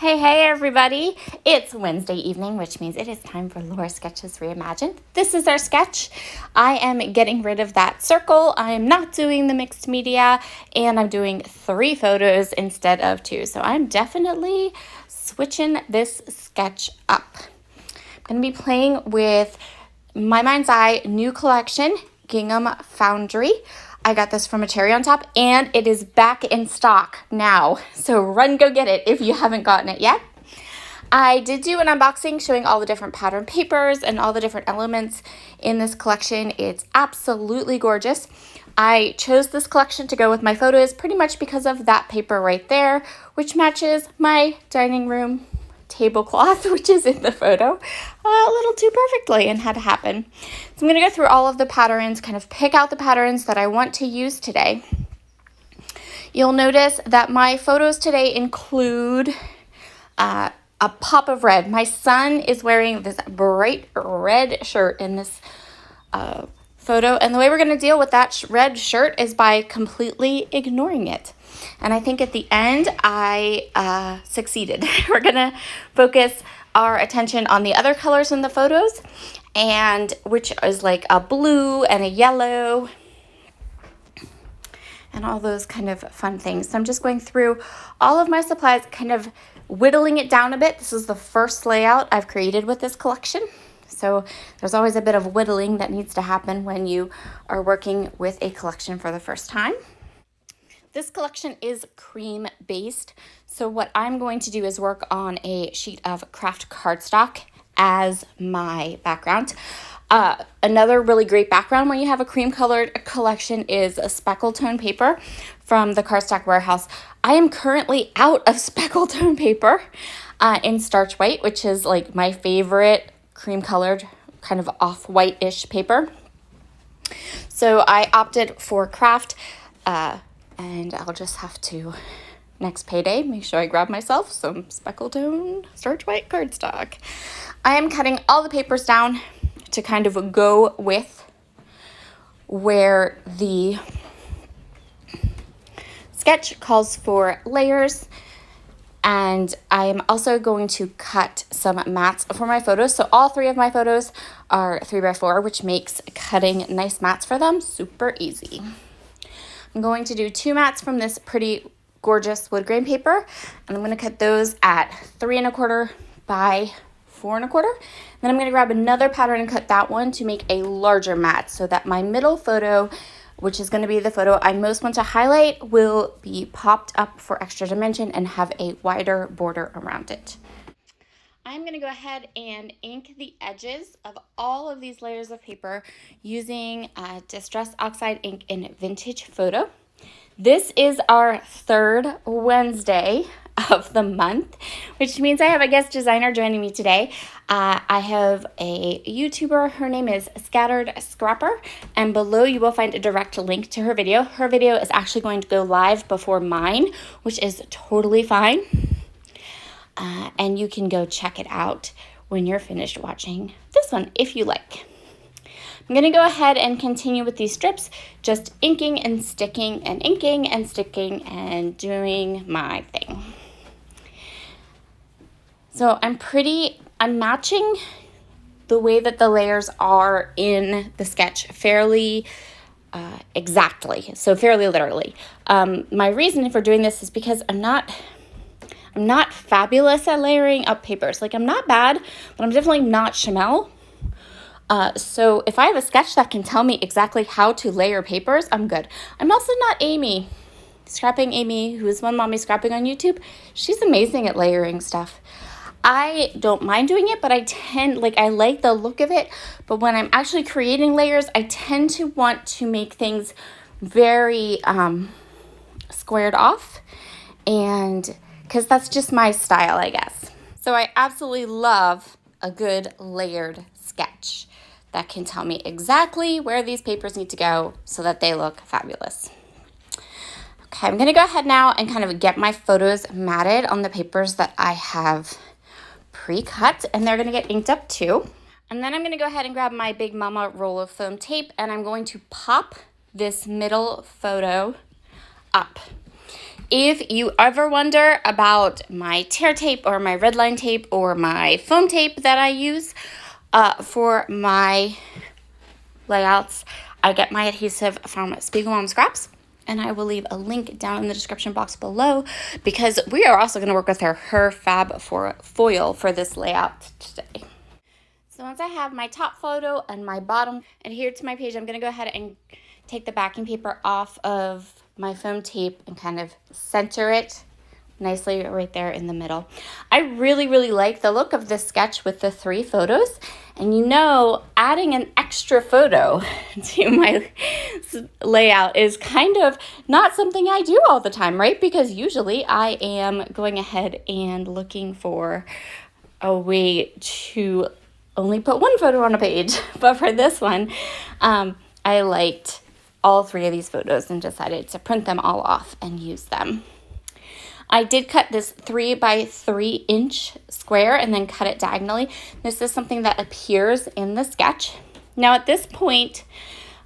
Hey everybody! It's Wednesday evening, which means it is time for Laura Sketches Reimagined. This is our sketch. I am getting rid of that circle. I am not doing the mixed media, and I'm doing 3 photos instead of 2. So I'm definitely switching this sketch up. I'm going to be playing with My Mind's Eye new collection, Gingham Foundry. I got this from a cherry on top, and it is back in stock now. So run, go get it if you haven't gotten it yet. I did do an unboxing showing all the different pattern papers and all the different elements in this collection. It's absolutely gorgeous. I chose this collection to go with my photos pretty much because of that paper right there, which matches my dining room tablecloth, which is in the photo, a little too perfectly and had to happen. So I'm going to go through all of the patterns, kind of pick out the patterns that I want to use today. You'll notice that my photos today include a pop of red. My son is wearing this bright red shirt in this photo, and the way we're going to deal with that red shirt is by completely ignoring it. And I think at the end, I succeeded. We're going to focus our attention on the other colors in the photos, and which is like a blue and a yellow and all those kind of fun things. So I'm just going through all of my supplies, kind of whittling it down a bit. This is the first layout I've created with this collection. So there's always a bit of whittling that needs to happen when you are working with a collection for the first time. This collection is cream based, so what I'm going to do is work on a sheet of craft cardstock as my background. Another really great background when you have a cream colored collection is a speckle tone paper from the Cardstock Warehouse. I am currently out of speckle tone paper in starch white, which is like my favorite cream colored kind of off-white-ish paper. So I opted for craft. And I'll just have to, next payday, make sure I grab myself some speckle tone starch white cardstock. I am cutting all the papers down to kind of go with where the sketch calls for layers. And I am also going to cut some mats for my photos. So all 3 of my photos are 3x4, which makes cutting nice mats for them super easy. I'm going to do 2 mats from this pretty gorgeous wood grain paper, and I'm going to cut those at 3 1/4 by 4 1/4. Then I'm going to grab another pattern and cut that one to make a larger mat so that my middle photo, which is going to be the photo I most want to highlight, will be popped up for extra dimension and have a wider border around it. I'm going to go ahead and ink the edges of all of these layers of paper using Distress Oxide ink in Vintage Photo. This is our 3rd Wednesday of the month, which means I have a guest designer joining me today. I have a YouTuber. Her name is Scattered Scrapper, and below you will find a direct link to her video. Her video is actually going to go live before mine, which is totally fine. And you can go check it out when you're finished watching this one, if you like. I'm going to go ahead and continue with these strips, just inking and sticking and inking and sticking and doing my thing. So I'm matching the way that the layers are in the sketch fairly exactly, so fairly literally. My reason for doing this is because I'm not fabulous at layering up papers. Like, I'm not bad, but I'm definitely not Chamel. So if I have a sketch that can tell me exactly how to layer papers, I'm good. I'm also not Amy, Scrapping Amy, who is One Mommy Scrapping on YouTube. She's amazing at layering stuff. I don't mind doing it, but I like the look of it. But when I'm actually creating layers, I tend to want to make things very squared off, and because that's just my style, I guess. So I absolutely love a good layered sketch that can tell me exactly where these papers need to go so that they look fabulous. Okay, I'm going to go ahead now and kind of get my photos matted on the papers that I have pre-cut, and they're going to get inked up too. And then I'm going to go ahead and grab my Big Mama roll of foam tape, and I'm going to pop this middle photo up. If you ever wonder about my tear tape or my red line tape or my foam tape that I use for my layouts, I get my adhesive from Spiegelmom Scraps, and I will leave a link down in the description box below because we are also going to work with her fab for foil for this layout today. So once I have my top photo and my bottom adhered to my page, I'm going to go ahead and take the backing paper off of my foam tape and kind of center it nicely right there in the middle. I really, really like the look of this sketch with the 3 photos. And you know, adding an extra photo to my layout is kind of not something I do all the time, right? Because usually I am going ahead and looking for a way to only put 1 photo on a page. But for this one, I liked all 3 of these photos and decided to print them all off and use them. I did cut this 3 by 3 inch square and then cut it diagonally. This is something that appears in the sketch. Now at this point,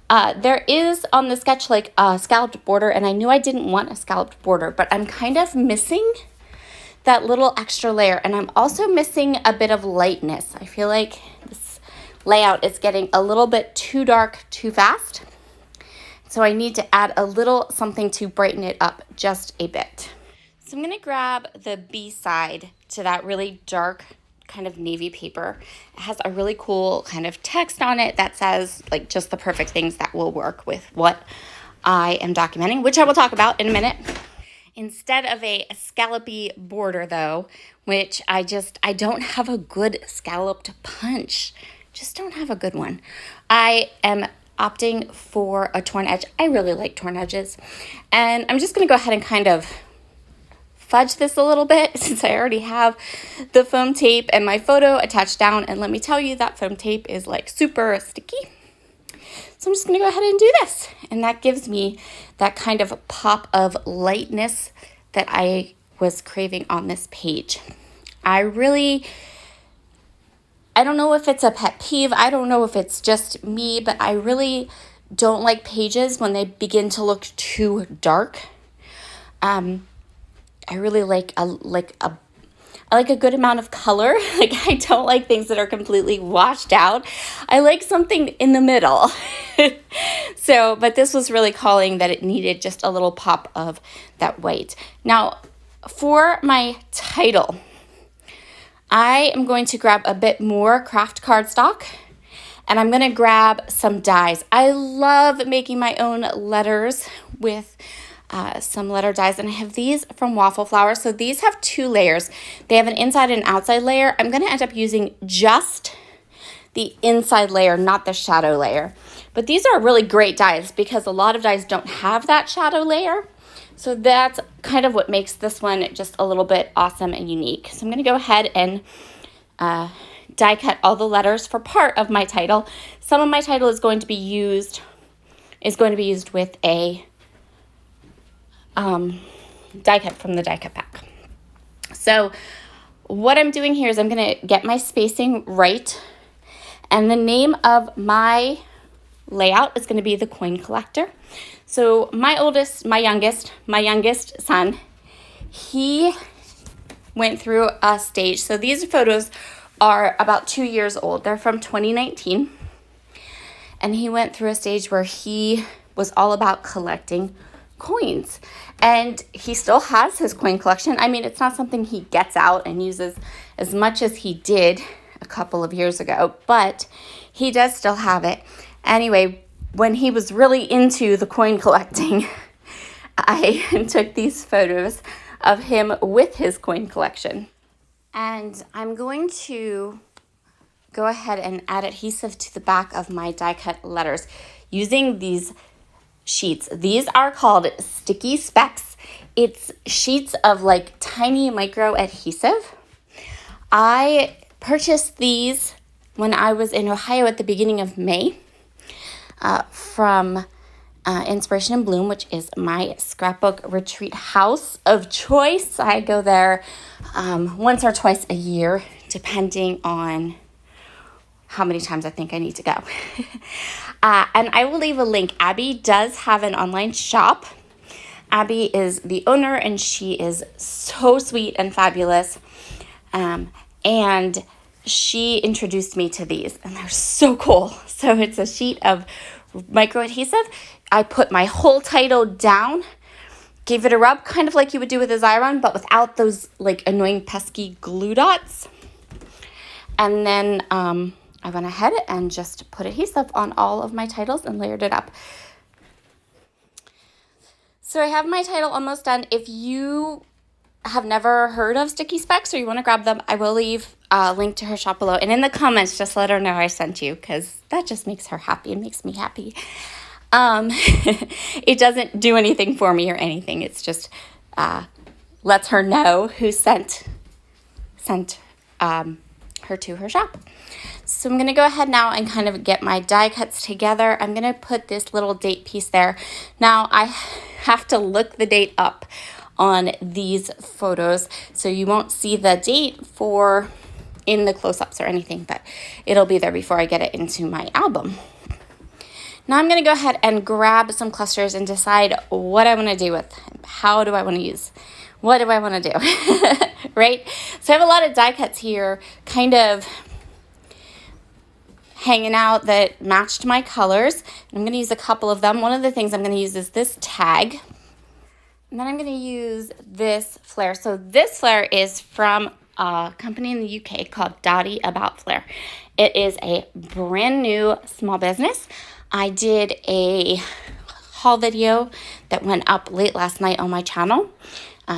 there is on the sketch like a scalloped border, and I knew I didn't want a scalloped border, but I'm kind of missing that little extra layer, and I'm also missing a bit of lightness. I feel like this layout is getting a little bit too dark too fast, so I need to add a little something to brighten it up just a bit. So I'm going to grab the B side to that really dark kind of navy paper. It has a really cool kind of text on it that says like just the perfect things that will work with what I am documenting, which I will talk about in a minute. Instead of a scallopy border though, which I don't have a good scalloped punch. Just don't have a good one. I am opting for a torn edge. I really like torn edges. And I'm just going to go ahead and kind of fudge this a little bit since I already have the foam tape and my photo attached down. And let me tell you, that foam tape is like super sticky. So I'm just going to go ahead and do this. And that gives me that kind of pop of lightness that I was craving on this page. I don't know if it's a pet peeve. I don't know if it's just me, but I really don't like pages when they begin to look too dark. I really like a good amount of color. Like I don't like things that are completely washed out. I like something in the middle. But this was really calling that it needed just a little pop of that white. Now, for my title, I am going to grab a bit more craft cardstock, and I'm going to grab some dies. I love making my own letters with some letter dies, and I have these from Waffle Flower. So these have 2 layers. They have an inside and outside layer. I'm going to end up using just the inside layer, not the shadow layer. But these are really great dies because a lot of dies don't have that shadow layer. So that's kind of what makes this one just a little bit awesome and unique. So I'm going to go ahead and die cut all the letters for part of my title. Some of my title is going to be used with a die cut from the die cut pack. So what I'm doing here is I'm going to get my spacing right, and the name of my layout is going to be the coin collector. So my youngest son, he went through a stage. So these photos are about 2 years old. They're from 2019. And he went through a stage where he was all about collecting coins. And he still has his coin collection. I mean, it's not something he gets out and uses as much as he did a couple of years ago, but he does still have it. Anyway, when he was really into the coin collecting, I took these photos of him with his coin collection. And I'm going to go ahead and add adhesive to the back of my die cut letters using these sheets. These are called sticky specs. It's sheets of like tiny micro adhesive. I purchased these when I was in Ohio at the beginning of May from Inspiration in Bloom, which is my scrapbook retreat house of choice. I go there once or twice a year, depending on how many times I think I need to go. And I will leave a link. Abby does have an online shop, Abby is the owner, and she is so sweet and fabulous. And she introduced me to these, and they're so cool. So it's a sheet of micro adhesive. I put my whole title down, gave it a rub, kind of like you would do with a Xyron, but without those like annoying pesky glue dots. And then I went ahead and just put adhesive on all of my titles and layered it up. So I have my title almost done. If you have never heard of Sticky Specs or you want to grab them, I will leave a link to her shop below. And in the comments, just let her know I sent you, because that just makes her happy and makes me happy. It doesn't do anything for me or anything. It's just lets her know who sent her to her shop. So I'm going to go ahead now and kind of get my die cuts together. I'm going to put this little date piece there. Now I have to look the date up on these photos, so you won't see the date in the close-ups or anything, but it'll be there before I get it into my album. Now I'm going to go ahead and grab some clusters and decide what I want to do with them. How do I want to use? What do I want to do? Right? So I have a lot of die cuts here, kind of hanging out, that matched my colors. I'm going to use a couple of them. One of the things I'm going to use is this tag. And then I'm going to use this flair. So this flair is from a company in the UK called Dotty About Flair. It is a brand new small business. I did a haul video that went up late last night on my channel.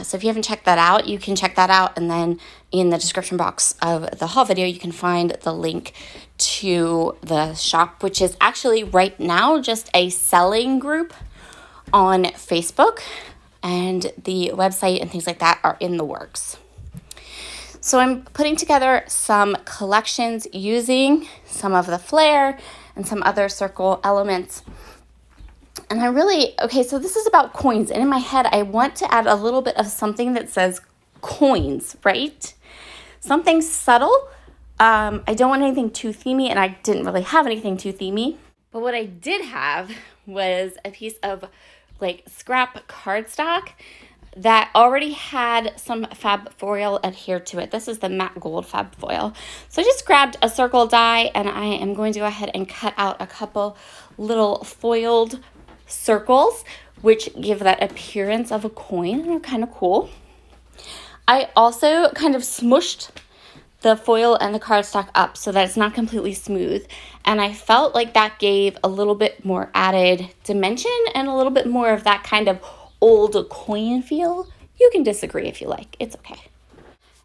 So if you haven't checked that out, you can check that out. And then in the description box of the haul video, you can find the link to the shop, which is actually right now just a selling group on Facebook. And the website and things like that are in the works. So I'm putting together some collections using some of the flair and some other circle elements. And so this is about coins. And in my head, I want to add a little bit of something that says coins, right? Something subtle. I don't want anything too themey, and I didn't really have anything too themey. But what I did have was a piece of like scrap cardstock that already had some fab foil adhered to it. This is the matte gold fab foil. So I just grabbed a circle die, and I am going to go ahead and cut out a couple little foiled circles, which give that appearance of a coin, and are kind of cool. I also kind of smushed the foil and the cardstock up so that it's not completely smooth. And I felt like that gave a little bit more added dimension and a little bit more of that kind of old coin feel. You can disagree if you like. It's okay.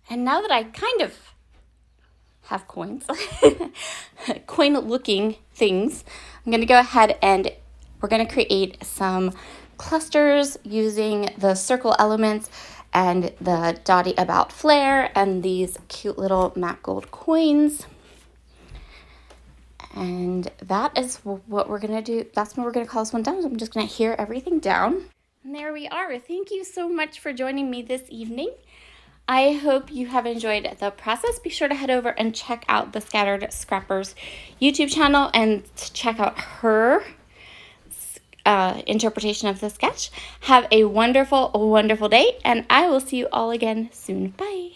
And now that I kind of have coins, coin-looking things, I'm going to go ahead and we're going to create some clusters using the circle elements and the Dotty About Flair and these cute little matte gold coins. And that is what we're going to do. That's what we're going to call this one done. I'm just going to hear everything down. And there we are. Thank you so much for joining me this evening. I hope you have enjoyed the process. Be sure to head over and check out the Scattered Scrappers YouTube channel and check out her interpretation of the sketch. Have a wonderful, wonderful day, and I will see you all again soon. Bye.